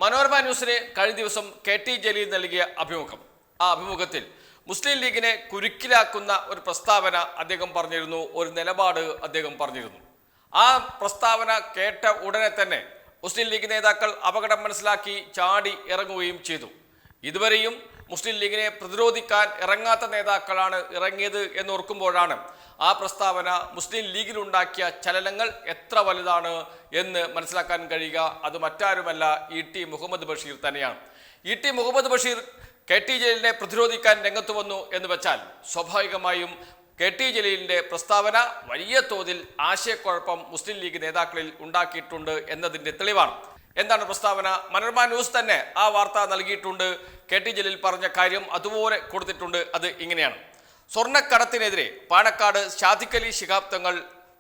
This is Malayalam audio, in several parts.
മനോരമ ന്യൂസിന് കഴിഞ്ഞ ദിവസം കെ.ടി. ജലീൽ നൽകിയ അഭിമുഖം. ആ അഭിമുഖത്തിൽ മുസ്ലിം ലീഗിനെ കുരുക്കിലാക്കുന്ന ഒരു പ്രസ്താവന അദ്ദേഹം പറഞ്ഞിരുന്നു, ഒരു നിലപാട് അദ്ദേഹം പറഞ്ഞിരുന്നു. ആ പ്രസ്താവന കേട്ട ഉടനെ തന്നെ മുസ്ലിം ലീഗ് നേതാക്കൾ അപകടം മനസ്സിലാക്കി ചാടി ഇറങ്ങുകയും ചെയ്തു. ഇതുവരെയും മുസ്ലിം ലീഗിനെ പ്രതിരോധിക്കാൻ ഇറങ്ങാത്ത നേതാക്കളാണ് ഇറങ്ങിയത് എന്നോർക്കുമ്പോഴാണ് ആ പ്രസ്താവന മുസ്ലിം ലീഗിലുണ്ടാക്കിയ ചലനങ്ങൾ എത്ര വലുതാണ് എന്ന് മനസ്സിലാക്കാൻ കഴിയുക. അത് മറ്റാരുമല്ല, ഇ.ടി. മുഹമ്മദ് ബഷീർ തന്നെയാണ്. ഇ.ടി. മുഹമ്മദ് ബഷീർ കെ.ടി. ജലീലിനെ പ്രതിരോധിക്കാൻ രംഗത്ത് വന്നു എന്ന് വെച്ചാൽ സ്വാഭാവികമായും കെ.ടി. ജലീലിന്റെ പ്രസ്താവന വലിയ തോതിൽ ആശയക്കുഴപ്പം മുസ്ലിം ലീഗ് നേതാക്കളിൽ ഉണ്ടാക്കിയിട്ടുണ്ട് എന്നതിന്റെ തെളിവാണ്. എന്താണ് പ്രസ്താവന? മനോരമ ന്യൂസ് തന്നെ ആ വാർത്ത നൽകിയിട്ടുണ്ട്. കെ.ടി. ജലീൽ പറഞ്ഞ കാര്യം അതുപോലെ കൊടുത്തിട്ടുണ്ട്. അത് ഇങ്ങനെയാണ്: സ്വർണ്ണക്കടത്തിനെതിരെ പാണക്കാട് സാദിഖ് അലി ശിഹാബ് തങ്ങൾ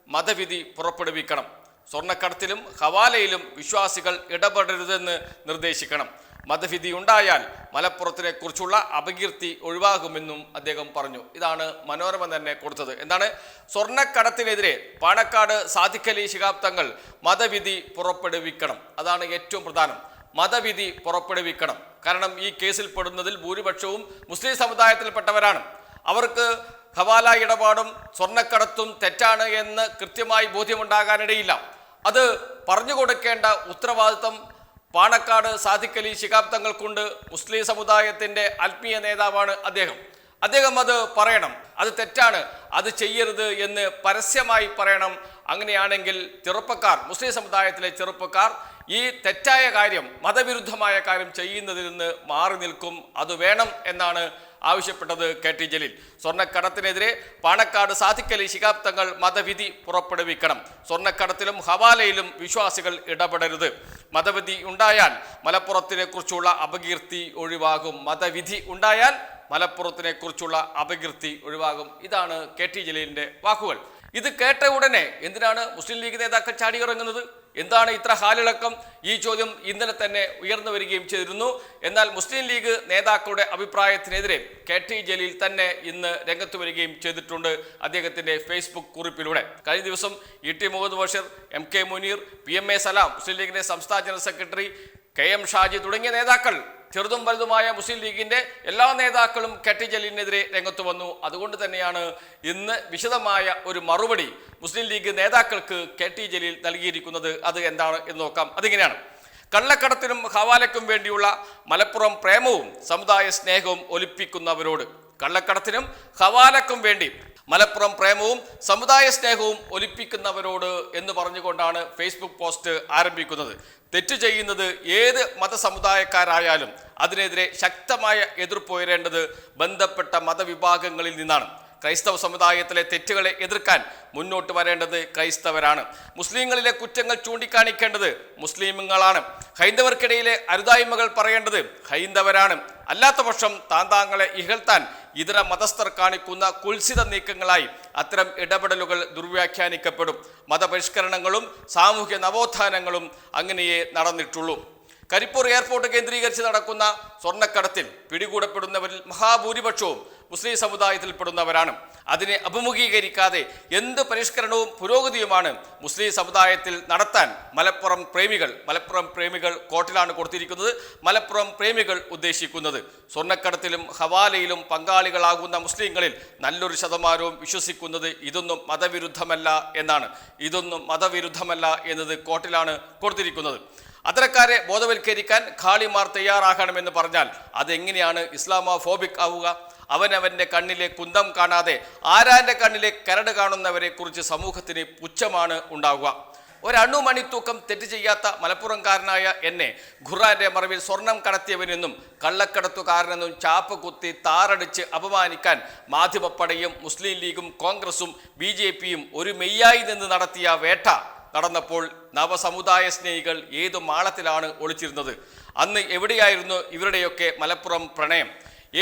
മതവിധി പുറപ്പെടുവിക്കണം. സ്വർണ്ണക്കടത്തിലും ഹവാലയിലും വിശ്വാസികൾ ഇടപെടരുതെന്ന് നിർദ്ദേശിക്കണം. മതവിധി ഉണ്ടായാൽ മലപ്പുറത്തിനെ കുറിച്ചുള്ള അപകീർത്തി ഒഴിവാകുമെന്നും അദ്ദേഹം പറഞ്ഞു. ഇതാണ് മനോരമ തന്നെ കൊടുത്തത്. എന്താണ്? സ്വർണ്ണക്കടത്തിനെതിരെ പാണക്കാട് സാദിഖ് അലി ശിഹാബ് തങ്ങൾ മതവിധി പുറപ്പെടുവിക്കണം. അതാണ് ഏറ്റവും പ്രധാനം. മതവിധി പുറപ്പെടുവിക്കണം. കാരണം ഈ കേസിൽ പെടുന്നതിൽ ഭൂരിപക്ഷവും മുസ്ലിം സമുദായത്തിൽപ്പെട്ടവരാണ്. അവർക്ക് ഹവാല ഇടപാടും സ്വർണ്ണക്കടത്തും തെറ്റാണ് എന്ന് കൃത്യമായി ബോധ്യമുണ്ടാകാനിടയില്ല. അത് പറഞ്ഞു കൊടുക്കേണ്ട ഉത്തരവാദിത്തം പാണക്കാട് സാദിഖ് അലി ശിഹാബ് തങ്ങൾക്കുണ്ട്. മുസ്ലിം സമുദായത്തിന്റെ ആത്മീയ നേതാവാണ് അദ്ദേഹം അത് പറയണം. അത് തെറ്റാണ്, അത് ചെയ്യരുത് എന്ന് പരസ്യമായി പറയണം. അങ്ങനെയാണെങ്കിൽ മുസ്ലിം സമുദായത്തിലെ ചെറുപ്പക്കാർ ഈ തെറ്റായ കാര്യം, മതവിരുദ്ധമായ കാര്യം ചെയ്യുന്നതിൽ നിന്ന് മാറി നിൽക്കും. അത് വേണം എന്നാണ് ആവശ്യപ്പെട്ടത് കെ.ടി. ജലീൽ. സ്വർണ്ണക്കടത്തിനെതിരെ പാണക്കാട് സാദിഖ് അലി ശിഹാബ് തങ്ങൾ മതവിധി പുറപ്പെടുവിക്കണം. സ്വർണ്ണക്കടത്തിലും ഹവാലയിലും വിശ്വാസികൾ ഇടപെടരുത്. മതവിധി ഉണ്ടായാൽ മലപ്പുറത്തിനെ കുറിച്ചുള്ള അപകീർത്തി ഒഴിവാകും. മതവിധി ഉണ്ടായാൽ മലപ്പുറത്തിനെ കുറിച്ചുള്ള അപകീർത്തി ഒഴിവാകും. ഇതാണ് കെ.ടി. ജലീലിന്റെ വാക്കുകൾ. ഇത് കേട്ട ഉടനെ എന്തിനാണ് മുസ്ലിം ലീഗ് നേതാക്കൾ ചാടിയിറങ്ങുന്നത്? എന്താണ് ഇത്ര ഹാലിളക്കം? ഈ ചോദ്യം ഇന്നലെ തന്നെ ഉയർന്നു വരികയും ചെയ്തിരുന്നു. എന്നാൽ മുസ്ലിം ലീഗ് നേതാക്കളുടെ അഭിപ്രായത്തിനെതിരെ കെ.ടി. ജലീൽ തന്നെ ഇന്ന് രംഗത്ത് വരികയും ചെയ്തിട്ടുണ്ട് അദ്ദേഹത്തിന്റെ ഫേസ്ബുക്ക് കുറിപ്പിലൂടെ. കഴിഞ്ഞ ദിവസം ഇ.ടി. മുഹമ്മദ് ബഷീർ, എം.കെ. മുനീർ, പി.എം.എ. സലാം, മുസ്ലിം ലീഗിന്റെ സംസ്ഥാന ജനറൽ സെക്രട്ടറി കെ.എം. ഷാജി തുടങ്ങിയ നേതാക്കൾ, ചെറുതും വലുതുമായ മുസ്ലിം ലീഗിന്റെ എല്ലാ നേതാക്കളും കെ.ടി. ജലീലിനെതിരെ രംഗത്ത് വന്നു. അതുകൊണ്ട് തന്നെയാണ് ഇന്ന് വിശദമായ ഒരു മറുപടി മുസ്ലിം ലീഗ് നേതാക്കൾക്ക് കെ.ടി. ജലീൽ നൽകിയിരിക്കുന്നത്. അത് എന്താണ് എന്ന് നോക്കാം. അതിങ്ങനെയാണ്: കള്ളക്കടത്തിനും ഹവാലയ്ക്കും വേണ്ടിയുള്ള മലപ്പുറം പ്രേമവും സമുദായ സ്നേഹവും ഒലിപ്പിക്കുന്നവരോട്, കള്ളക്കടത്തിനും ഹവാലയ്ക്കും വേണ്ടി മലപ്പുറം പ്രേമവും സമുദായ സ്നേഹവും ഒലിപ്പിക്കുന്നവരോട് എന്ന് പറഞ്ഞുകൊണ്ടാണ് ഫേസ്ബുക്ക് പോസ്റ്റ് ആരംഭിക്കുന്നത്. തെറ്റ് ചെയ്യുന്നത് ഏത് മതസമുദായക്കാരായാലും അതിനെതിരെ ശക്തമായ എതിർപ്പ് ഉയരേണ്ടത് ബന്ധപ്പെട്ട മതവിഭാഗങ്ങളിൽ നിന്നാണ്. ക്രൈസ്തവ സമുദായത്തിലെ തെറ്റുകളെ എതിർക്കാൻ മുന്നോട്ട് വരേണ്ടത് ക്രൈസ്തവരാണ്. മുസ്ലിങ്ങളിലെ കുറ്റങ്ങൾ ചൂണ്ടിക്കാണിക്കേണ്ടത് മുസ്ലിമുകളാണ്. ഹൈന്ദവർക്കിടയിലെ അരുതായ്മകൾ പറയേണ്ടത് ഹൈന്ദവരാണ്. അല്ലാത്ത പക്ഷം താങ്കളെ ഇകഴ്ത്താൻ ഇതര മതസ്ഥർ കാണിക്കുന്ന കുൽസിത നീക്കങ്ങളായി അത്തരം ഇടപെടലുകൾ ദുർവ്യാഖ്യാനിക്കപ്പെടും. മതപരിഷ്കരണങ്ങളും സാമൂഹ്യ നവോത്ഥാനങ്ങളും അങ്ങനെയേ നടന്നിട്ടുള്ളൂ. കരിപ്പൂർ എയർപോർട്ട് കേന്ദ്രീകരിച്ച് നടക്കുന്ന സ്വർണ്ണക്കടത്തിൽ പിടികൂടപ്പെടുന്നവരിൽ മഹാഭൂരിപക്ഷവും മുസ്ലിം സമുദായത്തിൽപ്പെടുന്നവരാണ്. അതിനെ അഭിമുഖീകരിക്കാതെ എന്ത് പരിഷ്കരണവും പുരോഗതിയുമാണ് മുസ്ലിം സമുദായത്തിൽ നടത്താൻ മലപ്പുറം പ്രേമികൾ കോട്ടിലാണ് കൊടുത്തിരിക്കുന്നത്. മലപ്പുറം പ്രേമികൾ ഉദ്ദേശിക്കുന്നത് സ്വർണ്ണക്കടത്തിലും ഹവാലയിലും പങ്കാളികളാകുന്ന മുസ്ലിങ്ങളിൽ നല്ലൊരു ശതമാനവും വിശ്വസിക്കുന്നത് ഇതൊന്നും മതവിരുദ്ധമല്ല എന്നാണ്. ഇതൊന്നും മതവിരുദ്ധമല്ല എന്നത് കോട്ടിലാണ് കൊടുത്തിരിക്കുന്നത്. അത്തരക്കാരെ ബോധവൽക്കരിക്കാൻ ഖാളിമാർ തയ്യാറാകണമെന്ന് പറഞ്ഞാൽ അതെങ്ങനെയാണ് ഇസ്ലാമോഫോബിക് ആവുക? അവനവന്റെ കണ്ണിലെ കുന്തം കാണാതെ ആരാന്റെ കണ്ണിലെ കരട് കാണുന്നവരെ കുറിച്ച് സമൂഹത്തിന് പുച്ഛമാണ് ഉണ്ടാവുക. ഒരണുമണിത്തൂക്കം തെറ്റ് ചെയ്യാത്ത മലപ്പുറംകാരനായ എന്നെ ഖുർആന്റെ മറവിൽ സ്വർണം കടത്തിയവനെന്നും കള്ളക്കടത്തുകാരനെന്നും ചാപ്പ് കുത്തി താറടിച്ച് അപമാനിക്കാൻ മാധ്യമപ്പടയും മുസ്ലിം ലീഗും കോൺഗ്രസും BJPയും ഒരു മെയ്യായി നിന്ന് നടത്തിയ വേട്ട നടന്നപ്പോൾ നവസമുദായ സ്നേഹികൾ ഏതു മാളത്തിലാണ് ഒളിച്ചിരുന്നത്? അന്ന് എവിടെയായിരുന്നു ഇവരുടെയൊക്കെ മലപ്പുറം പ്രണയം?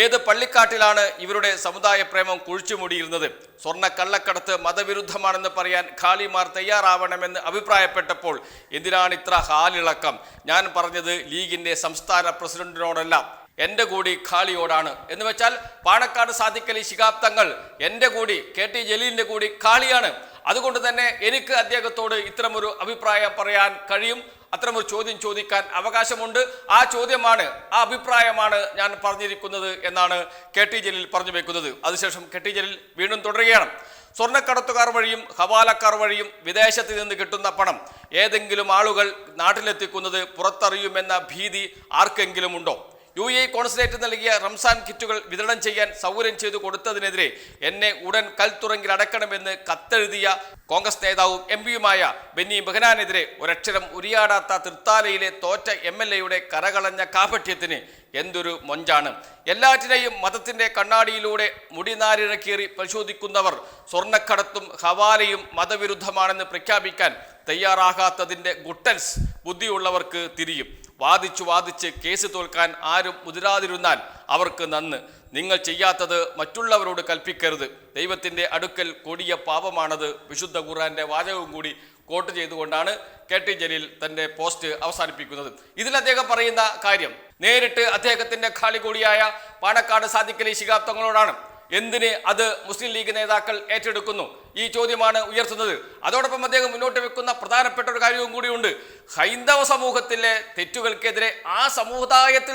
ഏത് പള്ളിക്കാട്ടിലാണ് ഇവരുടെ സമുദായ പ്രേമം കുഴിച്ചുമൂടിയിരുന്നത്? സ്വർണ്ണ കള്ളക്കടത്ത് മതവിരുദ്ധമാണെന്ന് പറയാൻ ഖാളിമാർ തയ്യാറാവണമെന്ന് അഭിപ്രായപ്പെട്ടപ്പോൾ എന്തിനാണ് ഇത്ര ഹാലിളക്കം? ഞാൻ പറഞ്ഞത് ലീഗിന്റെ സംസ്ഥാന പ്രസിഡന്റിനോടല്ല, എൻ്റെ കൂടി ഖാളിയോടാണ്. എന്ന് വെച്ചാൽ പാണക്കാട് സാദിഖ് അലി ശിഹാബ് തങ്ങൾ എൻ്റെ കൂടി കെ.ടി. ജലീലിന്റെ കൂടി ഖാളിയാണ്. അതുകൊണ്ട് തന്നെ എനിക്ക് അദ്ദേഹത്തോട് ഇത്തരമൊരു അഭിപ്രായം പറയാൻ കഴിയും. അത്തരമൊരു ചോദ്യം ചോദിക്കാൻ അവകാശമുണ്ട്. ആ ചോദ്യമാണ്, ആ അഭിപ്രായമാണ് ഞാൻ പറഞ്ഞിരിക്കുന്നത് എന്നാണ് കെ ടി ജലീൽ പറഞ്ഞു വെക്കുന്നത്. അതിനുശേഷം കെ ടി ജലീൽ വീണ്ടും തുടരുകയാണ്. സ്വർണ്ണക്കടത്തുകാർ വഴിയും ഹവാലക്കാർ വഴിയും വിദേശത്ത് നിന്ന് കിട്ടുന്ന പണം ഏതെങ്കിലും ആളുകൾ നാട്ടിലെത്തിക്കുന്നത് പുറത്തറിയുമെന്ന ഭീതി ആർക്കെങ്കിലും ഉണ്ടോ? UAE കോൺസുലേറ്റ് നൽകിയ റംസാൻ കിറ്റുകൾ വിതരണം ചെയ്യാൻ സൗകര്യം ചെയ്തു കൊടുത്തതിനെതിരെ എന്നെ ഉടൻ കൽത്തുറങ്കിൽ അടക്കണമെന്ന് കത്തെഴുതിയ കോൺഗ്രസ് നേതാവും MPയുമായ ബെന്നി ബെഹനാനെതിരെ ഒരക്ഷരം ഉരിയാടാത്ത തൃത്താലയിലെ തോറ്റ MLAയുടെ കരകളഞ്ഞ കാപട്യത്തിന് എന്തൊരു മൊഞ്ചാണ്! എല്ലാറ്റിനെയും മതത്തിന്റെ കണ്ണാടിയിലൂടെ മുടിനാരിഴക്കീറി പരിശോധിക്കുന്നവർ സ്വർണ്ണക്കടത്തും ഹവാലയും മതവിരുദ്ധമാണെന്ന് പ്രഖ്യാപിക്കാൻ തയ്യാറാകാത്തതിൻ്റെ ഗുട്ടൻസ് ബുദ്ധിയുള്ളവർക്ക് തിരിയും. വാദിച്ച് കേസ് തോൽക്കാൻ ആരും മുതിരാതിരുന്നാൽ അവർക്ക് നന്ന്. നിങ്ങൾ ചെയ്യാത്തത് മറ്റുള്ളവരോട് കൽപ്പിക്കരുത്. ദൈവത്തിൻ്റെ അടുക്കൽ കൊടിയ പാപമാണത്. വിശുദ്ധ ഖുർആന്റെ വാചകവും കൂടി കോട്ട് ചെയ്തുകൊണ്ടാണ് കെ ടി ജലീൽ തൻ്റെ പോസ്റ്റ് അവസാനിപ്പിക്കുന്നത്. ഇതിൽ അദ്ദേഹം പറയുന്ന കാര്യം നേരിട്ട് അദ്ദേഹത്തിൻ്റെ ഖാളി കൂടിയായ പാണക്കാട് സാദിഖ് അലി ശിഹാബ് തങ്ങളോടാണ്. എന്തിന് അത് മുസ്ലിം ലീഗ് നേതാക്കൾ ഏറ്റെടുക്കുന്നു? ഈ ചോദ്യമാണ് ഉയർത്തുന്നത്. അതോടൊപ്പം അദ്ദേഹം മുന്നോട്ട് വെക്കുന്ന പ്രധാനപ്പെട്ട ഒരു കാര്യവും കൂടിയുണ്ട്. ഹൈന്ദവ സമൂഹത്തിലെ തെറ്റുകൾക്കെതിരെ ആ സമൂഹത്തിൽ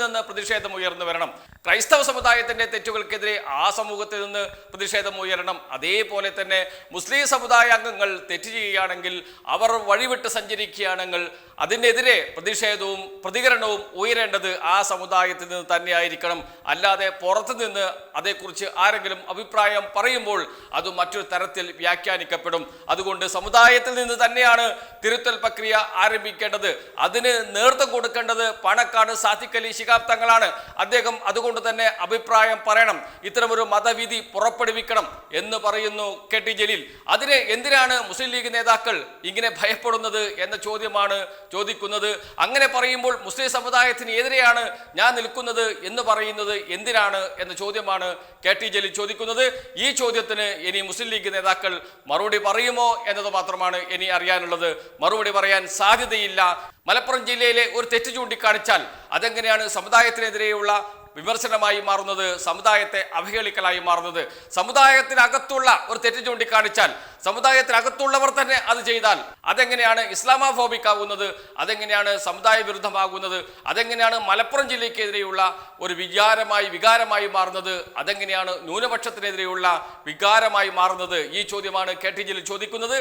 നിന്ന് പ്രതിഷേധം ഉയർന്നു വരണം. ക്രൈസ്തവ സമുദായത്തിന്റെ തെറ്റുകൾക്കെതിരെ ആ സമൂഹത്തിൽ നിന്ന് പ്രതിഷേധം ഉയരണം. അതേപോലെ തന്നെ മുസ്ലിം സമുദായ അംഗങ്ങൾ തെറ്റ് ചെയ്യുകയാണെങ്കിൽ, അവർ വഴിവിട്ട് സഞ്ചരിക്കുകയാണെങ്കിൽ അതിനെതിരെ പ്രതിഷേധവും പ്രതികരണവും ഉയരേണ്ടത് ആ സമുദായത്തിൽ നിന്ന് തന്നെയായിരിക്കണം. അല്ലാതെ പുറത്തു നിന്ന് അതേക്കുറിച്ച് ആരെങ്കിലും അഭിപ്രായം പറയുമ്പോൾ അത് മറ്റൊരു തരത്തിൽ വ്യാഖ്യാനിക്കപ്പെടും. അതുകൊണ്ട് സമുദായത്തിൽ നിന്ന് തന്നെയാണ് തിരുത്തൽ പ്രക്രിയ ആരംഭിക്കേണ്ടത്. അതിന് നേതൃത്വം കൊടുക്കേണ്ടത് പാണക്കാട് സാദിഖ് അലി ശിഹാബ് തങ്ങളാണ്. അദ്ദേഹം അതുകൊണ്ട് തന്നെ അഭിപ്രായം പറയണം, ഇത്തരമൊരു മതവിധി പുറപ്പെടുവിക്കണം എന്ന് പറയുന്നു കെ ടി ജലീൽ. അതിന് എന്തിനാണ് മുസ്ലിം ലീഗ് നേതാക്കൾ ഇങ്ങനെ ഭയപ്പെടുന്നത് എന്ന ചോദ്യമാണ് ചോദിക്കുന്നത്. അങ്ങനെ പറയുമ്പോൾ മുസ്ലിം സമുദായത്തിന് എതിരെയാണ് ഞാൻ നിൽക്കുന്നത് എന്ന് പറയുന്നത് എന്തിനാണ് എന്ന ചോദ്യമാണ് കെ ടി ജലീൽ ചോദിക്കുന്നത്. ഈ ചോദ്യത്തിന് ഇനി മുസ്ലിം ലീഗ് നേതാക്കൾ മറുപടി പറയുമോ എന്നത് മാത്രമാണ് ഇനി അറിയാനുള്ളത്. മറുപടി പറയാൻ സാധ്യതയില്ല. മലപ്പുറം ജില്ലയിലെ ഒരു തെറ്റ് ചൂണ്ടിക്കാണിച്ചാൽ അതെങ്ങനെയാണ് സമുദായത്തിനെതിരെയുള്ള വിമർശനമായി മാറുന്നത്, സമുദായത്തെ അവഹേളിക്കലായി മാറുന്നത്? സമുദായത്തിനകത്തുള്ള ഒരു തെറ്റ് ചൂണ്ടിക്കാണിച്ചാൽ സമുദായത്തിനകത്തുള്ളവർ തന്നെ അത് ചെയ്താൽ അതെങ്ങനെയാണ് ഇസ്ലാമോഫോബിക് ആകുന്നത്? അതെങ്ങനെയാണ് സമുദായ വിരുദ്ധമാകുന്നത്? അതെങ്ങനെയാണ് മലപ്പുറം ജില്ലയ്ക്കെതിരെയുള്ള ഒരു വികാരമായി മാറുന്നത്? അതെങ്ങനെയാണ് ന്യൂനപക്ഷത്തിനെതിരെയുള്ള വികാരമായി മാറുന്നത്? ഈ ചോദ്യമാണ് കെ ടി ജലീൽ ചോദിക്കുന്നത്.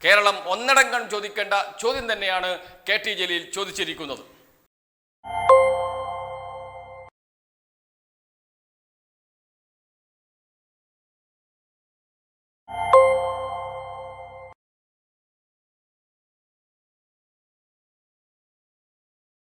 കേരളം ഒന്നടങ്കം ചോദിക്കേണ്ട ചോദ്യം തന്നെയാണ് കെ ടി ജലീൽ ചോദിച്ചിരിക്കുന്നത്.